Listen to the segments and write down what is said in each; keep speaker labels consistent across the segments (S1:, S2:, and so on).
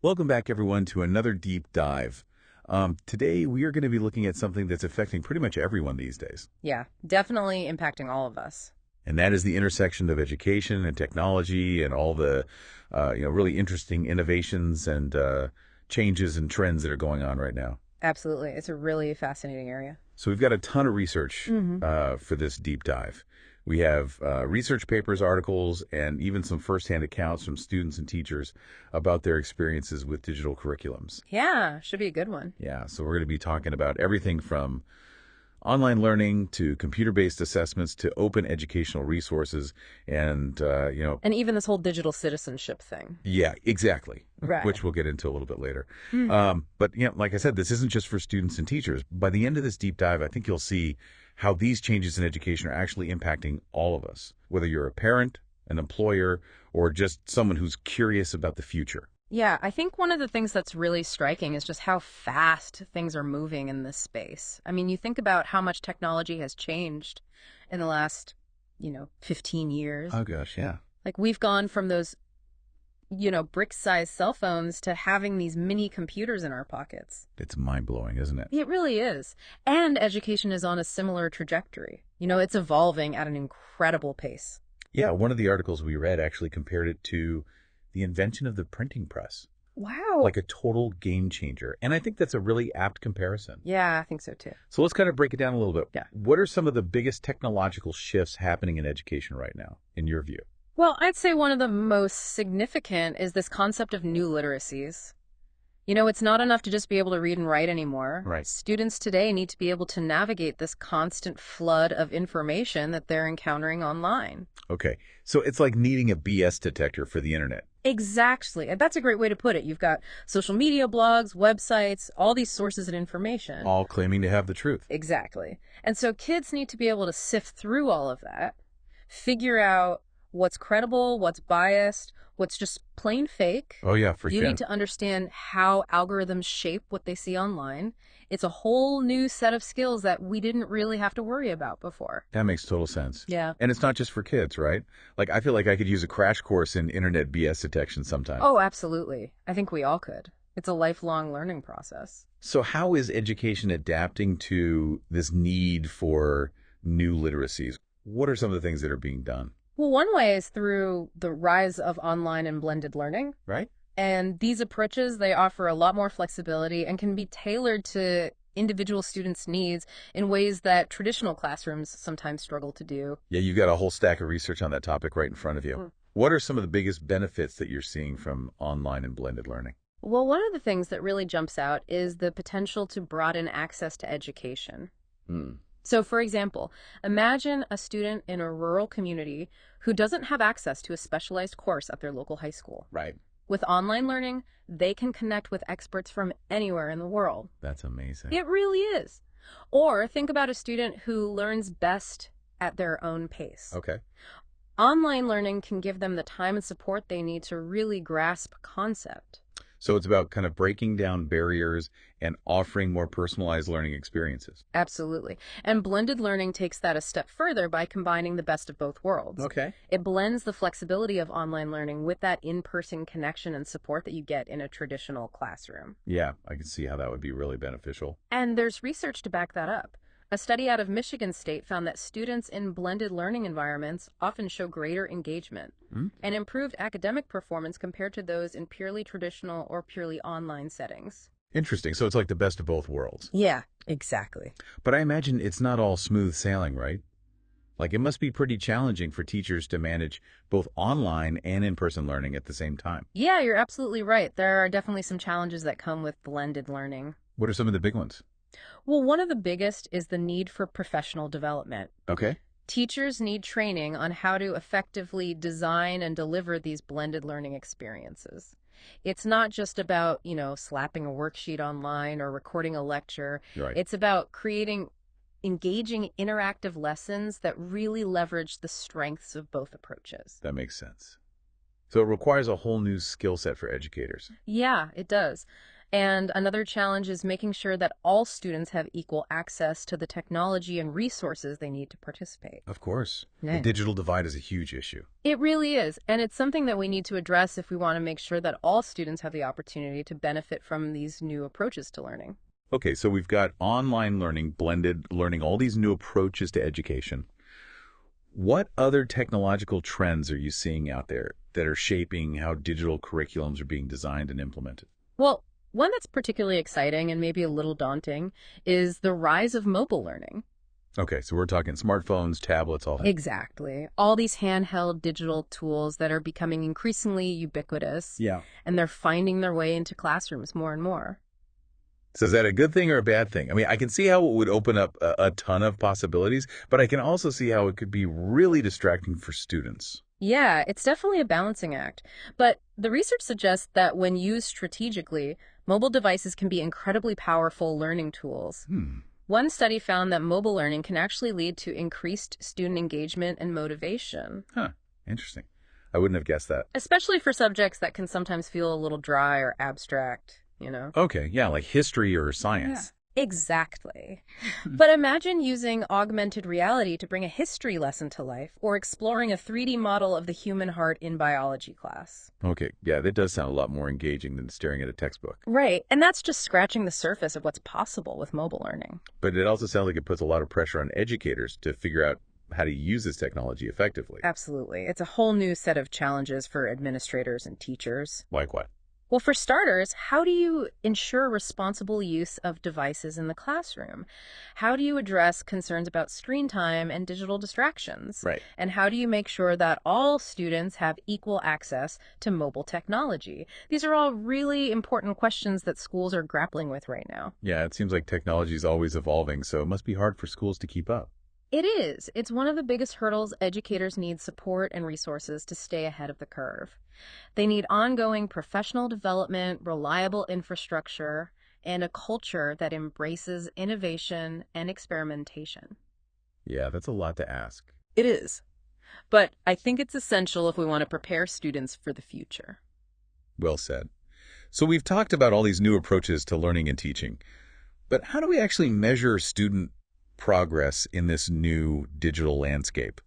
S1: Welcome back, everyone, to another deep dive. Today, we are going to be looking at something that's affecting pretty much everyone these days,
S2: Yeah, definitely impacting all of us.
S1: and that is the intersection of education and technology and all the, really interesting innovations and changes and trends that are going on right now.
S2: Absolutely. It's a really fascinating area.
S1: So we've got a ton of research
S2: Hmm.
S1: for this deep dive. We have research papers, articles, and even some firsthand accounts from students and teachers about their experiences with digital curriculums.
S2: Yeah, should be a good one.
S1: Yeah, so we're going to be talking about everything from online learning to computer-based assessments to open educational resources and,
S2: And even this whole digital citizenship thing.
S1: yeah, exactly,
S2: Right.
S1: which we'll get into a little bit later.
S2: Mm.
S1: But, like I said, this isn't just for students and teachers. By the end of this deep dive, I think you'll see how these changes in education are actually impacting all of us, whether you're a parent, an employer, or just someone who's curious about the future.
S2: Yeah, I think one of the things that's really striking is just how fast things are moving in this space. I mean, you think about how much technology has changed in the last, 15 years.
S1: Oh, gosh, yeah.
S2: Like we've gone from those, brick-sized cell phones to having these mini computers in our pockets.
S1: It's mind-blowing, isn't it?
S2: It really is. And education is on a similar trajectory. It's evolving at an incredible pace.
S1: Yeah, one of the articles we read actually compared it to the invention of the printing press,
S2: Wow.
S1: like a total game changer. And I think that's a really apt comparison.
S2: Yeah, I think so too.
S1: So let's kind of break it down a little bit.
S2: Yeah.
S1: What are some of the biggest technological shifts happening in education right now, in your view?
S2: Well, I'd say one of the most significant is this concept of new literacies. It's not enough to just be able to read and write anymore.
S1: Right.
S2: Students today need to be able to navigate this constant flood of information that they're encountering online.
S1: Okay, so it's like needing a BS detector for the internet.
S2: Exactly. And that's a great way to put it. You've got social media, blogs, websites, all these sources of information.
S1: All claiming to have the truth.
S2: Exactly. And so kids need to be able to sift through all of that, figure out what's credible, what's biased, what's just plain fake.
S1: Oh, yeah, for
S2: You
S1: sure.
S2: need to understand how algorithms shape what they see online. It's a whole new set of skills that we didn't really have to worry about before.
S1: That makes total sense.
S2: Yeah.
S1: And it's not just for kids, right? Like, I feel like I could use a crash course in internet BS detection sometime.
S2: Oh, absolutely. I think we all could. It's a lifelong learning process.
S1: So how is education adapting to this need for new literacies? What are some of the things that are being done?
S2: Well, one way is through the rise of online and blended learning.
S1: Right?
S2: And these approaches, they offer a lot more flexibility and can be tailored to individual students' needs in ways that traditional classrooms sometimes struggle to do.
S1: Yeah, you've got a whole stack of research on that topic right in front of you.
S2: Mm.
S1: What are some of the biggest benefits that you're seeing from online and blended learning?
S2: Well, one of the things that really jumps out is the potential to broaden access to education.
S1: Hmm.
S2: So, for example, imagine a student in a rural community who doesn't have access to a specialized course at their local high school.
S1: Right.
S2: With online learning, they can connect with experts from anywhere in the world.
S1: That's amazing.
S2: It really is. Or think about a student who learns best at their own pace.
S1: Okay.
S2: Online learning can give them the time and support they need to really grasp a concept.
S1: So it's about kind of breaking down barriers and offering more personalized learning experiences.
S2: Absolutely. And blended learning takes that a step further by combining the best of both worlds.
S1: Okay.
S2: It blends the flexibility of online learning with that in-person connection and support that you get in a traditional classroom.
S1: Yeah, I can see how that would be really beneficial.
S2: And there's research to back that up. A study out of Michigan State found that students in blended learning environments often show greater engagement and improved academic performance compared to those in purely traditional or purely online settings.
S1: Interesting. So it's like the best of both worlds.
S2: Yeah, exactly.
S1: But I imagine it's not all smooth sailing, right? Like it must be pretty challenging for teachers to manage both online and in-person learning at the same time.
S2: Yeah, you're absolutely right. There are definitely some challenges that come with blended learning.
S1: What are some of the big ones?
S2: Well, one of the biggest is the need for professional development.
S1: Okay.
S2: Teachers need training on how to effectively design and deliver these blended learning experiences. It's not just about, slapping a worksheet online or recording a lecture.
S1: Right.
S2: It's about creating engaging interactive lessons that really leverage the strengths of both approaches.
S1: That makes sense. So it requires a whole new skill set for educators.
S2: Yeah, it does. And another challenge is making sure that all students have equal access to the technology and resources they need to participate.
S1: Of course. The
S2: Yeah.
S1: digital divide is a huge issue.
S2: It really is, and it's something that we need to address if we want to make sure that all students have the opportunity to benefit from these new approaches to learning.
S1: Okay, so we've got online learning, blended learning, all these new approaches to education. What other technological trends are you seeing out there that are shaping how digital curriculums are being designed and implemented?
S2: Well, one that's particularly exciting and maybe a little daunting is the rise of mobile learning.
S1: Okay, so we're talking smartphones, tablets, all that.
S2: Exactly. All these handheld digital tools that are becoming increasingly ubiquitous,
S1: Yeah.
S2: and they're finding their way into classrooms more and more.
S1: So is that a good thing or a bad thing? I mean, I can see how it would open up a ton of possibilities, but I can also see how it could be really distracting for students.
S2: Yeah, it's definitely a balancing act. But the research suggests that when used strategically, mobile devices can be incredibly powerful learning tools. One study found that mobile learning can actually lead to increased student engagement and motivation,
S1: Huh. Interesting. I wouldn't have guessed that.
S2: especially for subjects that can sometimes feel a little dry or abstract, you know?
S1: Okay, yeah, like history or science.
S2: Exactly. But imagine using augmented reality to bring a history lesson to life or exploring a 3D model of the human heart in biology class.
S1: Okay, yeah, that does sound a lot more engaging than staring at a textbook.
S2: Right. And that's just scratching the surface of what's possible with mobile learning.
S1: But it also sounds like it puts a lot of pressure on educators to figure out how to use this technology effectively.
S2: Absolutely. It's a whole new set of challenges for administrators and teachers.
S1: Like what?
S2: Well, for starters, how do you ensure responsible use of devices in the classroom? How do you address concerns about screen time and digital distractions?
S1: Right.
S2: And how do you make sure that all students have equal access to mobile technology? These are all really important questions that schools are grappling with right now.
S1: Yeah, it seems like technology is always evolving, so it must be hard for schools to keep up.
S2: It is. It's one of the biggest hurdles educators need support and resources to stay ahead of the curve. They need ongoing professional development, reliable infrastructure, and a culture that embraces innovation and experimentation.
S1: Yeah, that's a lot to ask.
S2: It is. But I think it's essential if we want to prepare students for the future.
S1: Well said. So we've talked about all these new approaches to learning and teaching, but how do we actually measure student progress in this new digital landscape?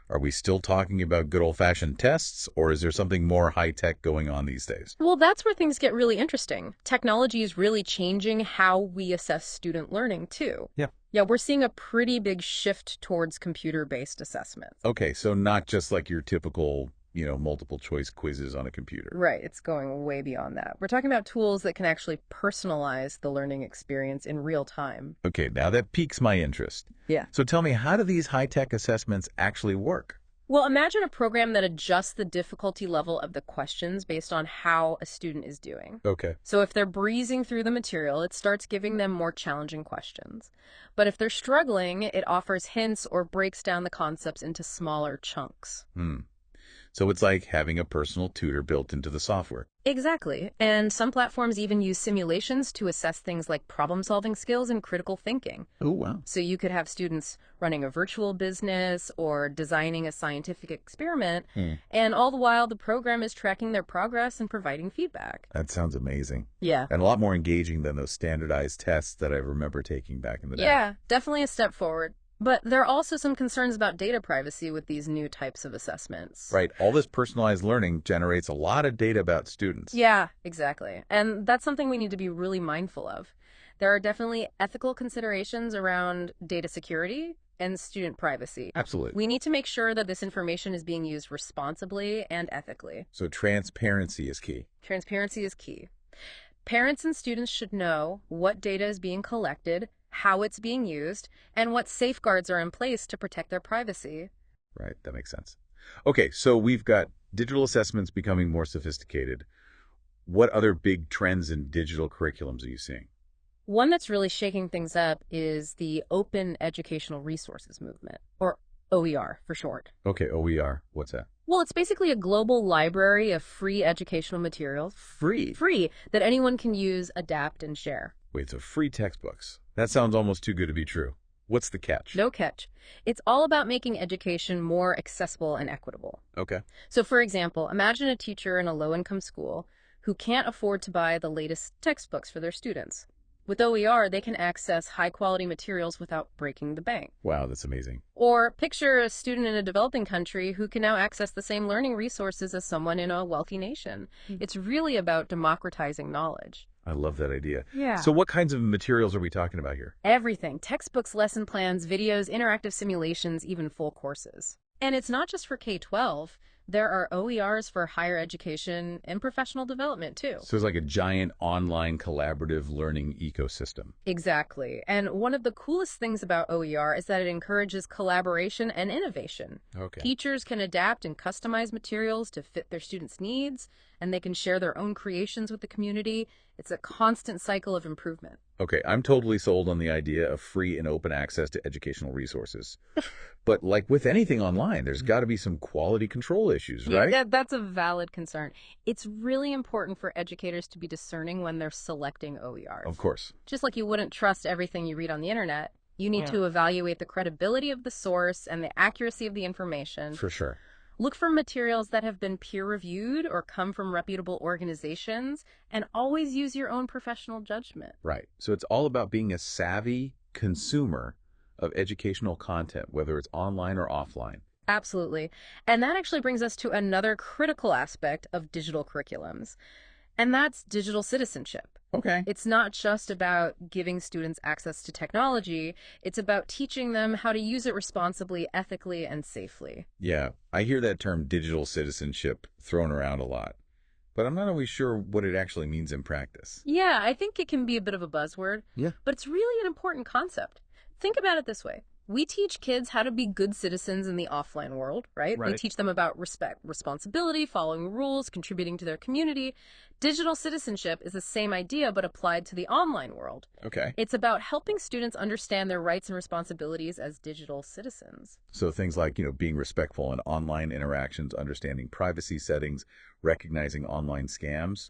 S1: Are we still talking about good old-fashioned tests, or is there something more high-tech going on these days?
S2: Well, that's where things get really interesting. Technology is really changing how we assess student learning, too.
S1: Yeah.
S2: Yeah, we're seeing a pretty big shift towards computer-based assessments.
S1: Okay, so not just like your typical, multiple choice quizzes on a computer.
S2: Right, it's going way beyond that. We're talking about tools that can actually personalize the learning experience in real time.
S1: Okay, now that piques my interest.
S2: Yeah.
S1: So tell me, how do these high-tech assessments actually work?
S2: Well, imagine a program that adjusts the difficulty level of the questions based on how a student is doing.
S1: Okay.
S2: So if they're breezing through the material, it starts giving them more challenging questions. But if they're struggling, it offers hints or breaks down the concepts into smaller chunks.
S1: So it's like having a personal tutor built into the software.
S2: Exactly. And some platforms even use simulations to assess things like problem-solving skills and critical thinking.
S1: Oh, wow.
S2: So you could have students running a virtual business or designing a scientific experiment, and all the while the program is tracking their progress and providing feedback.
S1: That sounds amazing.
S2: Yeah.
S1: And a lot more engaging than those standardized tests that I remember taking back in the day.
S2: Yeah, definitely a step forward. But there are also some concerns about data privacy with these new types of assessments.
S1: Right. All this personalized learning generates a lot of data about students.
S2: Yeah, exactly. And that's something we need to be really mindful of. There are definitely ethical considerations around data security and student privacy.
S1: Absolutely.
S2: We need to make sure that this information is being used responsibly and ethically.
S1: So transparency is key.
S2: Transparency is key. Parents and students should know what data is being collected, how it's being used, and what safeguards are in place to protect their privacy.
S1: Right. That makes sense. Okay. So we've got digital assessments becoming more sophisticated. What other big trends in digital curriculums are you seeing?
S2: One that's really shaking things up is the Open Educational Resources Movement, or OER for short.
S1: Okay. OER. What's that?
S2: Well, it's basically a global library of free educational materials,
S1: Free.
S2: that anyone can use, adapt, and share.
S1: Wait, so free textbooks. That sounds almost too good to be true. What's the catch?
S2: No catch. It's all about making education more accessible and equitable.
S1: Okay.
S2: So, for example, imagine a teacher in a low-income school who can't afford to buy the latest textbooks for their students. With OER, they can access high-quality materials without breaking the bank.
S1: Wow, that's amazing.
S2: Or picture a student in a developing country who can now access the same learning resources as someone in a wealthy nation. It's really about democratizing knowledge.
S1: I love that idea.
S2: Yeah.
S1: So what kinds of materials are we talking about here?
S2: Everything. Textbooks, lesson plans, videos, interactive simulations, even full courses. And it's not just for K-12. There are OERs for higher education and professional development, too.
S1: So it's like a giant online collaborative learning ecosystem.
S2: Exactly. And one of the coolest things about OER is that it encourages collaboration and innovation.
S1: Okay.
S2: Teachers can adapt and customize materials to fit their students' needs, and they can share their own creations with the community. It's a constant cycle of improvement.
S1: Okay, I'm totally sold on the idea of free and open access to educational resources. But like with anything online, there's got to be some quality control issues, right?
S2: Yeah, that's a valid concern. It's really important for educators to be discerning when they're selecting OERs.
S1: Of course.
S2: Just like you wouldn't trust everything you read on the internet, you need to evaluate the credibility of the source and the accuracy of the information.
S1: For sure.
S2: Look for materials that have been peer-reviewed or come from reputable organizations, and always use your own professional judgment.
S1: Right. So it's all about being a savvy consumer of educational content, whether it's online or offline.
S2: Absolutely. And that actually brings us to another critical aspect of digital curriculums, and that's digital citizenship.
S1: Okay.
S2: It's not just about giving students access to technology, it's about teaching them how to use it responsibly, ethically, and safely.
S1: Yeah, I hear that term digital citizenship thrown around a lot, but I'm not always sure what it actually means in practice.
S2: Yeah, I think it can be a bit of a buzzword,
S1: Yeah.
S2: but it's really an important concept. Think about it this way. We teach kids how to be good citizens in the offline world, right? We
S1: Right.
S2: teach them about respect, responsibility, following rules, contributing to their community. Digital citizenship is the same idea, but applied to the online world.
S1: Okay.
S2: It's about helping students understand their rights and responsibilities as digital citizens.
S1: So things like, being respectful in online interactions, understanding privacy settings, recognizing online scams.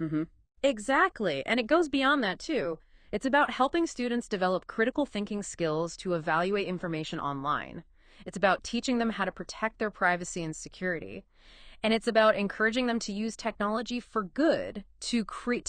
S2: Exactly. And it goes beyond that, too. It's about helping students develop critical thinking skills to evaluate information online. It's about teaching them how to protect their privacy and security. And it's about encouraging them to use technology for good, to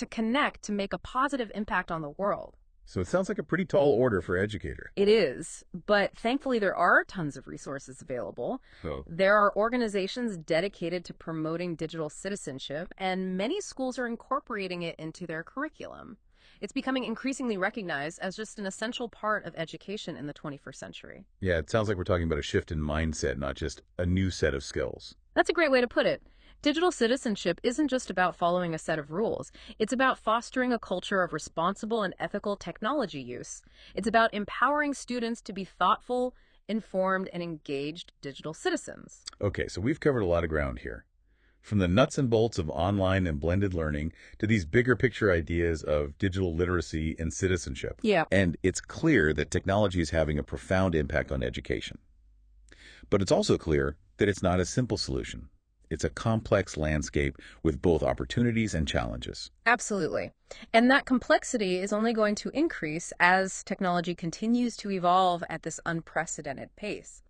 S2: connect, to make a positive impact on the world.
S1: So it sounds like a pretty tall order for educator.
S2: It is, but thankfully there are tons of resources available.
S1: So
S2: There are organizations dedicated to promoting digital citizenship, and many schools are incorporating it into their curriculum. It's becoming increasingly recognized as just an essential part of education in the 21st century.
S1: yeah, it sounds like we're talking about a shift in mindset, not just a new set of skills.
S2: That's a great way to put it. Digital citizenship isn't just about following a set of rules. It's about fostering a culture of responsible and ethical technology use. It's about empowering students to be thoughtful, informed, and engaged digital citizens.
S1: Okay, so we've covered a lot of ground here. From the nuts and bolts of online and blended learning to these bigger picture ideas of digital literacy and citizenship.
S2: Yeah.
S1: And it's clear that technology is having a profound impact on education. But it's also clear that it's not a simple solution. It's a complex landscape with both opportunities and challenges.
S2: Absolutely. And that complexity is only going to increase as technology continues to evolve at this unprecedented pace.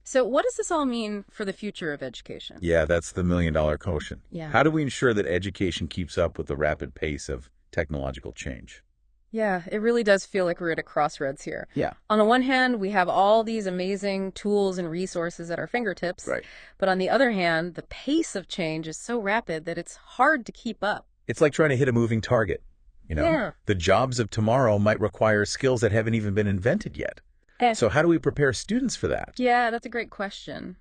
S2: So what does this all mean for the future of education?
S1: Yeah, that's the million-dollar question.
S2: Yeah.
S1: How do we ensure that education keeps up with the rapid pace of technological change?
S2: Yeah, it really does feel like we're at a crossroads here.
S1: Yeah.
S2: On the one hand, we have all these amazing tools and resources at our fingertips.
S1: Right.
S2: But on the other hand, the pace of change is so rapid that it's hard to keep up.
S1: It's like trying to hit a moving target.
S2: Yeah.
S1: The jobs of tomorrow might require skills that haven't even been invented yet. So how do we prepare students for that?
S2: Yeah, that's a great question.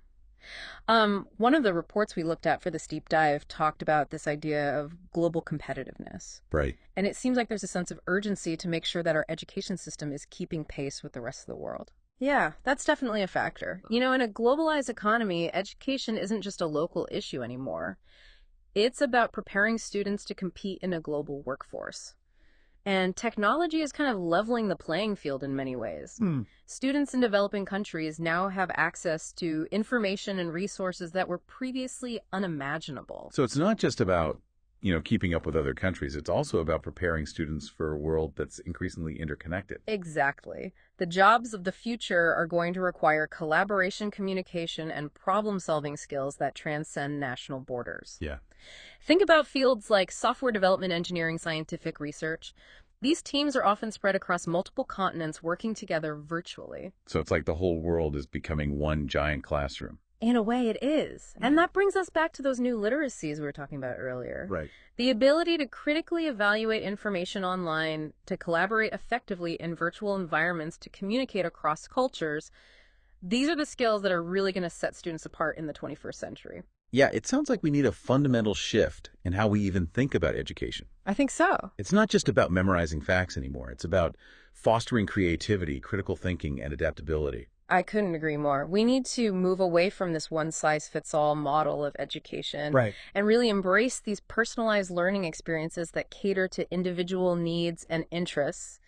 S2: One of the reports we looked at for this deep dive talked about this idea of global competitiveness.
S1: Right.
S2: And it seems like there's a sense of urgency to make sure that our education system is keeping pace with the rest of the world. Yeah, that's definitely a factor. In a globalized economy, education isn't just a local issue anymore. It's about preparing students to compete in a global workforce. And technology is kind of leveling the playing field in many ways. Students in developing countries now have access to information and resources that were previously unimaginable.
S1: So it's not just about, keeping up with other countries. It's also about preparing students for a world that's increasingly interconnected.
S2: Exactly. The jobs of the future are going to require collaboration, communication, and problem-solving skills that transcend national borders.
S1: Yeah.
S2: Think about fields like software development, engineering, scientific research. These teams are often spread across multiple continents working together virtually.
S1: So it's like the whole world is becoming one giant classroom.
S2: In a way, it is. And that brings us back to those new literacies we were talking about earlier.
S1: Right.
S2: The ability to critically evaluate information online, to collaborate effectively in virtual environments, to communicate across cultures. These are the skills that are really going to set students apart in the 21st century.
S1: Yeah, it sounds like we need a fundamental shift in how we even think about education.
S2: I think so.
S1: It's not just about memorizing facts anymore. It's about fostering creativity, critical thinking, and adaptability.
S2: I couldn't agree more. We need to move away from this one-size-fits-all model of education
S1: Right.
S2: and really embrace these personalized learning experiences that cater to individual needs and interests.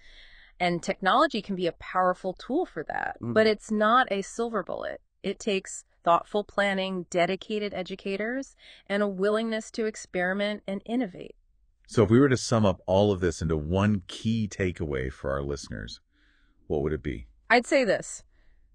S2: And technology can be a powerful tool for that, but it's not a silver bullet. It takes thoughtful planning, dedicated educators, and a willingness to experiment and innovate.
S1: So if we were to sum up all of this into one key takeaway for our listeners, what would it be?
S2: I'd say this.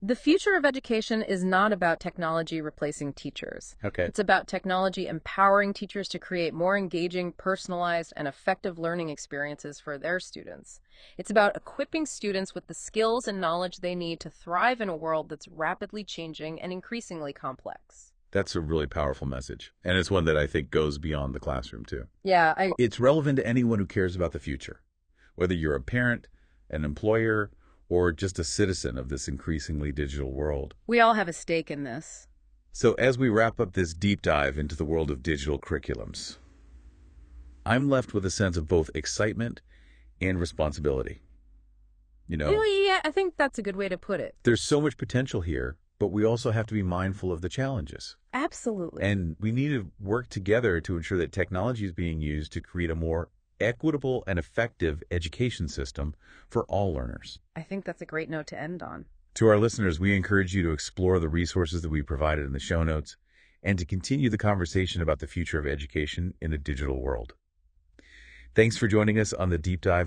S2: The future of education is not about technology replacing teachers.
S1: Okay.
S2: It's about technology empowering teachers to create more engaging, personalized, and effective learning experiences for their students. It's about equipping students with the skills and knowledge they need to thrive in a world that's rapidly changing and increasingly complex.
S1: That's a really powerful message. And it's one that I think goes beyond the classroom, too.
S2: Yeah,
S1: It's relevant to anyone who cares about the future, whether you're a parent, an employer, or just a citizen of this increasingly digital world.
S2: we all have a stake in this.
S1: So as we wrap up this deep dive into the world of digital curriculums, I'm left with a sense of both excitement and responsibility.
S2: Yeah, I think that's a good way to put it.
S1: There's so much potential here, but we also have to be mindful of the challenges.
S2: Absolutely.
S1: And we need to work together to ensure that technology is being used to create a more equitable and effective education system for all learners.
S2: I think that's a great note to end on.
S1: To our listeners, we encourage you to explore the resources that we provided in the show notes and to continue the conversation about the future of education in a digital world. Thanks for joining us on the Deep Dive